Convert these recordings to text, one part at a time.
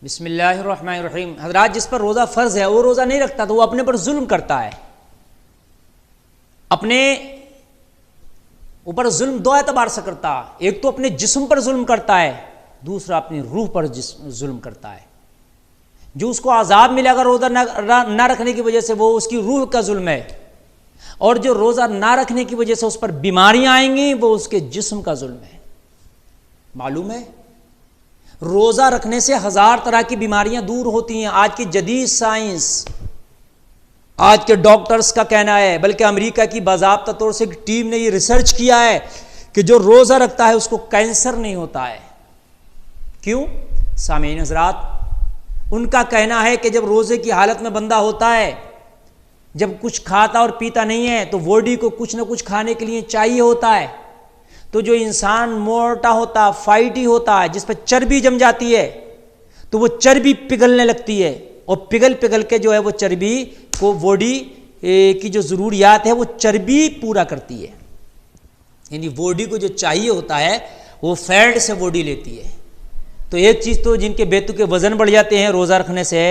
بسم اللہ الرحمن الرحیم۔ حضرات، جس پر روزہ فرض ہے وہ روزہ نہیں رکھتا تو وہ اپنے پر ظلم کرتا ہے۔ اپنے اوپر ظلم دو اعتبار سے کرتا ہے، ایک تو اپنے جسم پر ظلم کرتا ہے، دوسرا اپنی روح پر ظلم کرتا ہے۔ جو اس کو عذاب ملے گا روزہ نہ رکھنے کی وجہ سے وہ اس کی روح کا ظلم ہے، اور جو روزہ نہ رکھنے کی وجہ سے اس پر بیماریاں آئیں گی وہ اس کے جسم کا ظلم ہے۔ معلوم ہے روزہ رکھنے سے 1000 طرح کی بیماریاں دور ہوتی ہیں۔ آج کی جدید سائنس، آج کے ڈاکٹرز کا کہنا ہے، بلکہ امریکہ کی باضابطہ طور سے ایک ٹیم نے یہ ریسرچ کیا ہے کہ جو روزہ رکھتا ہے اس کو کینسر نہیں ہوتا ہے۔ کیوں؟ سامعین حضرات، ان کا کہنا ہے کہ جب روزے کی حالت میں بندہ ہوتا ہے، جب کچھ کھاتا اور پیتا نہیں ہے تو باڈی کو کچھ نہ کچھ کھانے کے لیے چاہیے ہوتا ہے، تو جو انسان موٹا ہوتا، فائٹی ہوتا ہے، جس پہ چربی جم جاتی ہے تو وہ چربی پگھلنے لگتی ہے، اور پگھل کے جو ہے وہ چربی کو باڈی کی جو ضروریات ہے وہ چربی پورا کرتی ہے۔ یعنی باڈی کو جو چاہیے ہوتا ہے وہ فیٹ سے باڈی لیتی ہے۔ تو ایک چیز تو جن کے بیتو کے وزن بڑھ جاتے ہیں روزہ رکھنے سے،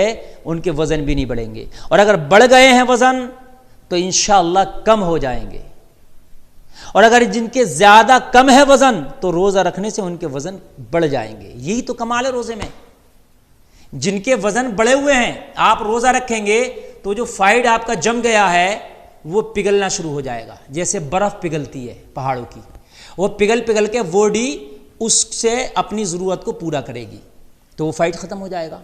ان کے وزن بھی نہیں بڑھیں گے، اور اگر بڑھ گئے ہیں وزن تو انشاءاللہ کم ہو جائیں گے، اور اگر جن کے زیادہ کم ہے وزن تو روزہ رکھنے سے ان کے وزن بڑھ جائیں گے۔ یہی تو کمال ہے روزے میں۔ جن کے وزن بڑھے ہوئے ہیں، آپ روزہ رکھیں گے تو جو فائٹ آپ کا جم گیا ہے وہ پگھلنا شروع ہو جائے گا، جیسے برف پگھلتی ہے پہاڑوں کی، وہ پگھل کے باڈی اس سے اپنی ضرورت کو پورا کرے گی تو وہ فائٹ ختم ہو جائے گا۔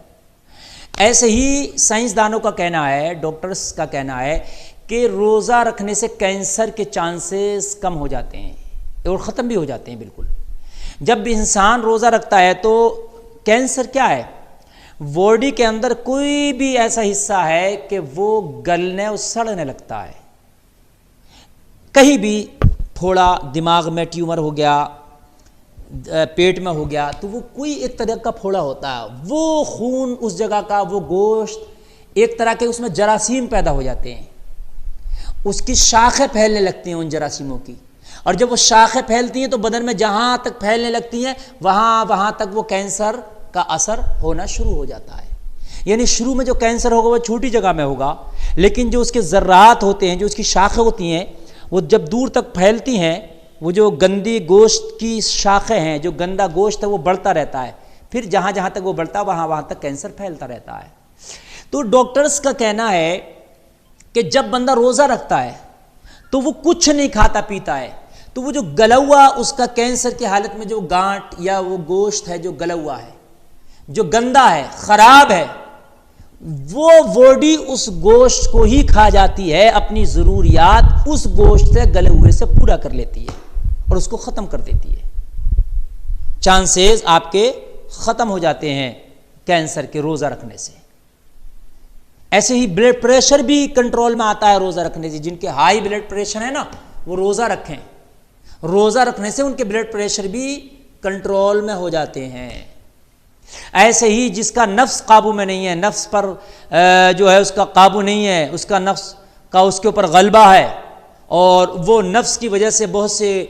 ایسے ہی سائنسدانوں کا کہنا ہے، ڈاکٹرز کا کہنا ہے کہ روزہ رکھنے سے کینسر کے چانسز کم ہو جاتے ہیں اور ختم بھی ہو جاتے ہیں بالکل۔ جب بھی انسان روزہ رکھتا ہے تو کینسر کیا ہے؟ باڈی کے اندر کوئی بھی ایسا حصہ ہے کہ وہ گلنے اور سڑنے لگتا ہے۔ کہیں بھی پھوڑا، دماغ میں ٹیومر ہو گیا، پیٹ میں ہو گیا، تو وہ کوئی ایک طرح کا پھوڑا ہوتا ہے، وہ خون اس جگہ کا، وہ گوشت، ایک طرح کے اس میں جراثیم پیدا ہو جاتے ہیں، اس کی شاخیں پھیلنے لگتی ہیں ان جراثیموں کی، اور جب وہ شاخیں پھیلتی ہیں تو بدن میں جہاں تک پھیلنے لگتی ہیں وہاں تک وہ کینسر کا اثر ہونا شروع ہو جاتا ہے۔ یعنی شروع میں جو کینسر ہوگا وہ چھوٹی جگہ میں ہوگا، لیکن جو اس کے ذرات ہوتے ہیں، جو اس کی شاخیں ہوتی ہیں، وہ جب دور تک پھیلتی ہیں، وہ جو گندی گوشت کی شاخیں ہیں، جو گندا گوشت ہے وہ بڑھتا رہتا ہے، پھر جہاں تک وہ بڑھتا ہے وہاں تک کینسر پھیلتا رہتا ہے۔ تو ڈاکٹرز کا کہنا ہے کہ جب بندہ روزہ رکھتا ہے تو وہ کچھ نہیں کھاتا پیتا ہے، تو وہ جو گلا ہوا اس کا کینسر کی حالت میں جو گانٹ یا وہ گوشت ہے جو گلا ہوا ہے، جو گندا ہے، خراب ہے، وہ باڈی اس گوشت کو ہی کھا جاتی ہے، اپنی ضروریات اس گوشت سے گلے ہوئے سے پورا کر لیتی ہے اور اس کو ختم کر دیتی ہے۔ چانسز آپ کے ختم ہو جاتے ہیں کینسر کے روزہ رکھنے سے۔ ایسے ہی بلڈ پریشر بھی کنٹرول میں آتا ہے روزہ رکھنے سے۔ جن کے ہائی بلڈ پریشر ہے نا، وہ روزہ رکھیں، روزہ رکھنے سے ان کے بلڈ پریشر بھی کنٹرول میں ہو جاتے ہیں۔ ایسے ہی جس کا نفس قابو میں نہیں ہے، نفس پر جو ہے اس کا قابو نہیں ہے، اس کا نفس کا اس کے اوپر غلبہ ہے، اور وہ نفس کی وجہ سے بہت سے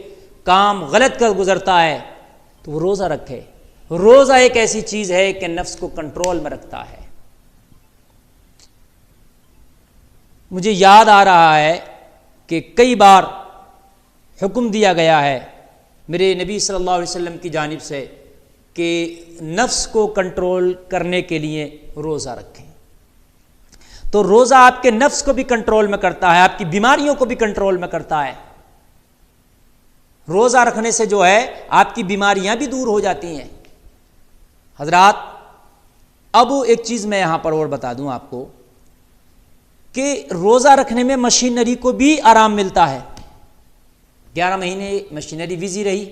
کام غلط کر گزرتا ہے، تو وہ روزہ رکھے۔ روزہ ایک ایسی چیز ہے کہ نفس کو کنٹرول میں رکھتا ہے۔ مجھے یاد آ رہا ہے کہ کئی بار حکم دیا گیا ہے میرے نبی صلی اللہ علیہ وسلم کی جانب سے کہ نفس کو کنٹرول کرنے کے لیے روزہ رکھیں۔ تو روزہ آپ کے نفس کو بھی کنٹرول میں کرتا ہے، آپ کی بیماریوں کو بھی کنٹرول میں کرتا ہے۔ روزہ رکھنے سے جو ہے آپ کی بیماریاں بھی دور ہو جاتی ہیں۔ حضرات، اب ایک چیز میں یہاں پر اور بتا دوں آپ کو کہ روزہ رکھنے میں مشینری کو بھی آرام ملتا ہے۔ 11 مہینے مشینری بزی رہی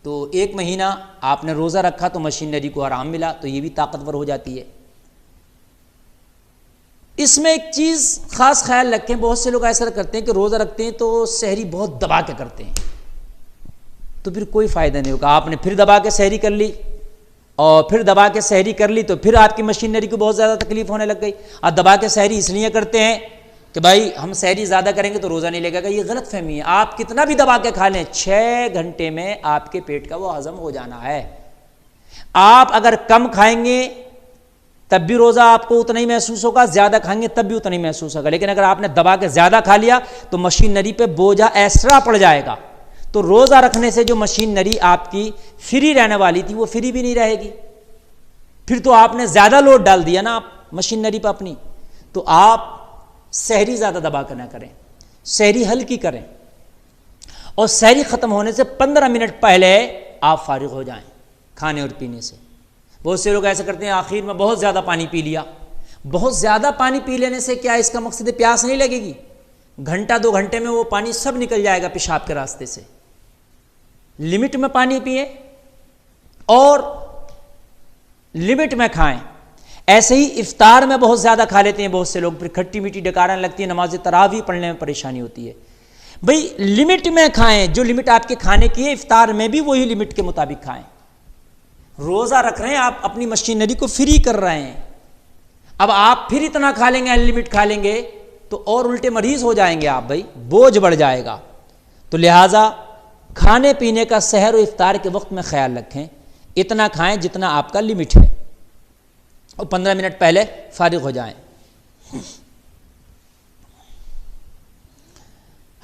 تو 1 مہینہ آپ نے روزہ رکھا تو مشینری کو آرام ملا، تو یہ بھی طاقتور ہو جاتی ہے۔ اس میں ایک چیز خاص خیال رکھیں، بہت سے لوگ ایسا کرتے ہیں کہ روزہ رکھتے ہیں تو سحری بہت دبا کے کرتے ہیں، تو پھر کوئی فائدہ نہیں ہوگا۔ آپ نے پھر دبا کے سحری کر لی، اور پھر دبا کے سحری کر لی تو پھر آپ کی مشینری کو بہت زیادہ تکلیف ہونے لگ گئی۔ آپ دبا کے سحری اس لیے کرتے ہیں کہ بھائی ہم سحری زیادہ کریں گے تو روزہ نہیں لگے گا، یہ غلط فہمی ہے۔ آپ کتنا بھی دبا کے کھا لیں، 6 گھنٹے میں آپ کے پیٹ کا وہ ہضم ہو جانا ہے۔ آپ اگر کم کھائیں گے تب بھی روزہ آپ کو اتنا ہی محسوس ہوگا، زیادہ کھائیں گے تب بھی اتنا ہی محسوس ہوگا، لیکن اگر آپ نے دبا کے زیادہ کھا لیا تو مشینری پہ بوجھا ایسرا پڑ جائے گا۔ تو روزہ رکھنے سے جو مشینری آپ کی فری رہنے والی تھی وہ فری بھی نہیں رہے گی، پھر تو آپ نے زیادہ لوڈ ڈال دیا نا آپ مشینری پہ اپنی۔ تو آپ سحری زیادہ دبا کر نہ کریں، سحری ہلکی کریں، اور سحری ختم ہونے سے 15 منٹ پہلے آپ فارغ ہو جائیں کھانے اور پینے سے۔ بہت سے لوگ ایسا کرتے ہیں آخر میں بہت زیادہ پانی پی لیا۔ بہت زیادہ پانی پی لینے سے کیا اس کا مقصد پیاس نہیں لگے گی؟ گھنٹہ 2 گھنٹے میں وہ پانی سب نکل جائے گا پیشاب کے راستے سے۔ لمٹ میں پانی پئیں اور لمٹ میں کھائیں۔ ایسے ہی افطار میں بہت زیادہ کھا لیتے ہیں بہت سے لوگ، پھر کھٹی میٹھی ڈکاریں لگتی ہیں، نماز تراویح پڑھنے میں پریشانی ہوتی ہے۔ بھئی لمٹ میں کھائیں، جو لمٹ آپ کے کھانے کی ہے افطار میں بھی وہی لمٹ کے مطابق کھائیں۔ روزہ رکھ رہے ہیں آپ، اپنی مشینری کو فری کر رہے ہیں، اب آپ پھر اتنا کھا لیں گے، ان لمٹ کھا لیں گے تو اور الٹے مریض ہو جائیں گے آپ، بھائی بوجھ بڑھ جائے گا۔ تو لہٰذا کھانے پینے کا سحر و افطار کے وقت میں خیال رکھیں، اتنا کھائیں جتنا آپ کا لمٹ ہے، اور 15 منٹ پہلے فارغ ہو جائیں۔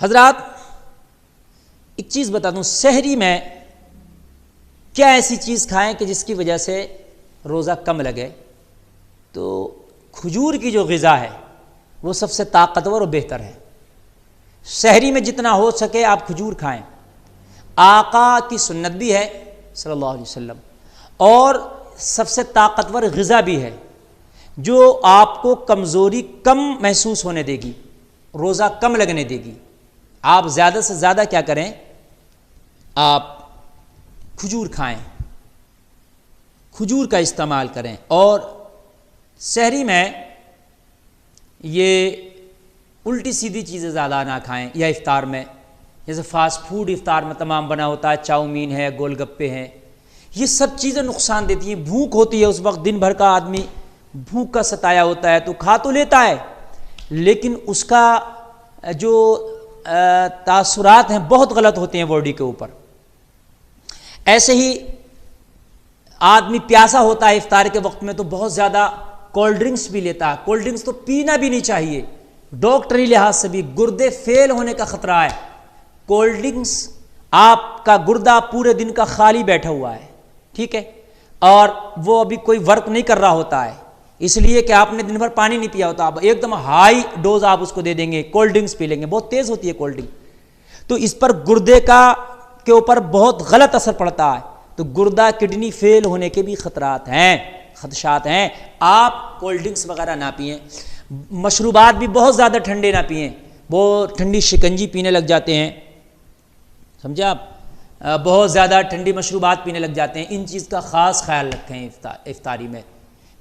حضرات ایک چیز بتا دوں، سحری میں کیا ایسی چیز کھائیں کہ جس کی وجہ سے روزہ کم لگے؟ تو کھجور کی جو غذا ہے وہ سب سے طاقتور اور بہتر ہے۔ سحری میں جتنا ہو سکے آپ کھجور کھائیں، آقا کی سنت بھی ہے صلی اللہ علیہ وسلم، اور سب سے طاقتور غذا بھی ہے جو آپ کو کمزوری کم محسوس ہونے دے گی، روزہ کم لگنے دے گی۔ آپ زیادہ سے زیادہ کیا کریں، آپ کھجور کھائیں، کھجور کا استعمال کریں، اور سحری میں یہ الٹی سیدھی چیزیں زیادہ نہ کھائیں، یا افطار میں جیسے فاسٹ فوڈ افطار میں تمام بنا ہوتا ہے، چاؤمین ہے، گول گپے ہیں، یہ سب چیزیں نقصان دیتی ہیں۔ بھوک ہوتی ہے اس وقت، دن بھر کا آدمی بھوک کا ستایا ہوتا ہے تو کھا تو لیتا ہے، لیکن اس کا جو تاثرات ہیں بہت غلط ہوتے ہیں باڈی کے اوپر۔ ایسے ہی آدمی پیاسا ہوتا ہے افطار کے وقت میں تو بہت زیادہ کولڈ ڈرنکس بھی لیتا ہے۔ کولڈ ڈرنکس تو پینا بھی نہیں چاہیے، ڈاکٹری لحاظ سے بھی گردے فیل ہونے کا خطرہ ہے۔ کولڈ ڈرنکس آپ کا گردہ پورے دن کا خالی بیٹھا ہوا ہے، ٹھیک ہے، اور وہ ابھی کوئی ورک نہیں کر رہا ہوتا ہے، اس لیے کہ آپ نے دن بھر پانی نہیں پیا ہوتا، اب ایک دم ہائی ڈوز آپ اس کو دے دیں گے، کولڈ ڈرنکس پی لیں گے، بہت تیز ہوتی ہے کولڈ ڈرنک، تو اس پر گردے کے اوپر بہت غلط اثر پڑتا ہے، تو گردہ کڈنی فیل ہونے کے بھی خطرات ہیں، خدشات ہیں۔ آپ کولڈ ڈرنکس وغیرہ نہ پئیں، مشروبات بھی بہت زیادہ ٹھنڈے نہ پئیں، وہ ٹھنڈی شکنجی پینے لگ جاتے ہیں، سمجھے آپ، بہت زیادہ ٹھنڈی مشروبات پینے لگ جاتے ہیں۔ ان چیز کا خاص خیال رکھیں افطاری میں،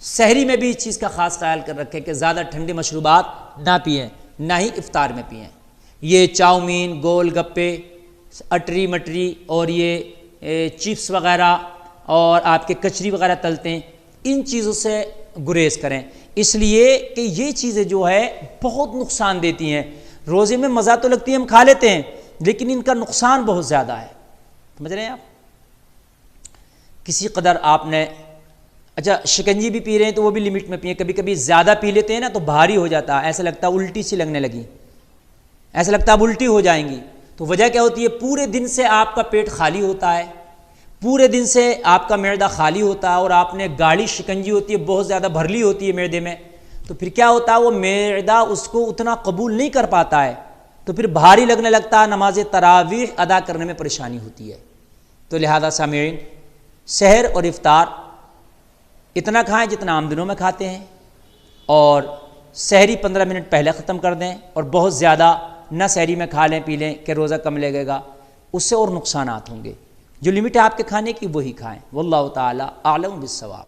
سحری میں بھی اس چیز کا خاص خیال کر رکھیں کہ زیادہ ٹھنڈے مشروبات نہ پئیں، نہ ہی افطار میں پئیں۔ یہ چاؤمین، گول گپے، اٹری مٹری اور یہ چپس وغیرہ اور آپ کے کچری وغیرہ تلتے ہیں، ان چیزوں سے گریز کریں، اس لیے کہ یہ چیزیں جو ہے بہت نقصان دیتی ہیں۔ روزے میں مزہ تو لگتی ہے، ہم کھا لیتے ہیں، لیکن ان کا نقصان بہت زیادہ ہے، سمجھ رہے ہیں آپ۔ کسی قدر آپ نے، اچھا شکنجی بھی پی رہے ہیں تو وہ بھی لمٹ میں پئیں، کبھی کبھی زیادہ پی لیتے ہیں نا تو بھاری ہو جاتا ہے، ایسا لگتا ہے الٹی سی لگنے لگی، ایسا لگتا ہے اب الٹی ہو جائیں گی، تو وجہ کیا ہوتی ہے، پورے دن سے آپ کا پیٹ خالی ہوتا ہے، پورے دن سے آپ کا معدہ خالی ہوتا ہے، اور آپ نے گاڑی شکنجی ہوتی ہے بہت زیادہ بھرلی ہوتی ہے معدے میں، تو پھر کیا ہوتا ہے وہ معدہ اس کو اتنا قبول نہیں کر پاتا ہے، تو پھر بھاری لگنے لگتا ہے، نماز تراویح ادا کرنے میں پریشانی ہوتی ہے۔ تو لہذا سامعین، سحر اور افطار اتنا کھائیں جتنا عام دنوں میں کھاتے ہیں، اور سحری 15 منٹ پہلے ختم کر دیں، اور بہت زیادہ نہ سحری میں کھا لیں پی لیں کہ روزہ کم لگے گا، اس سے اور نقصانات ہوں گے۔ جو لمٹ ہے آپ کے کھانے کی وہی کھائیں۔ واللہ تعالی اعلم بالصواب۔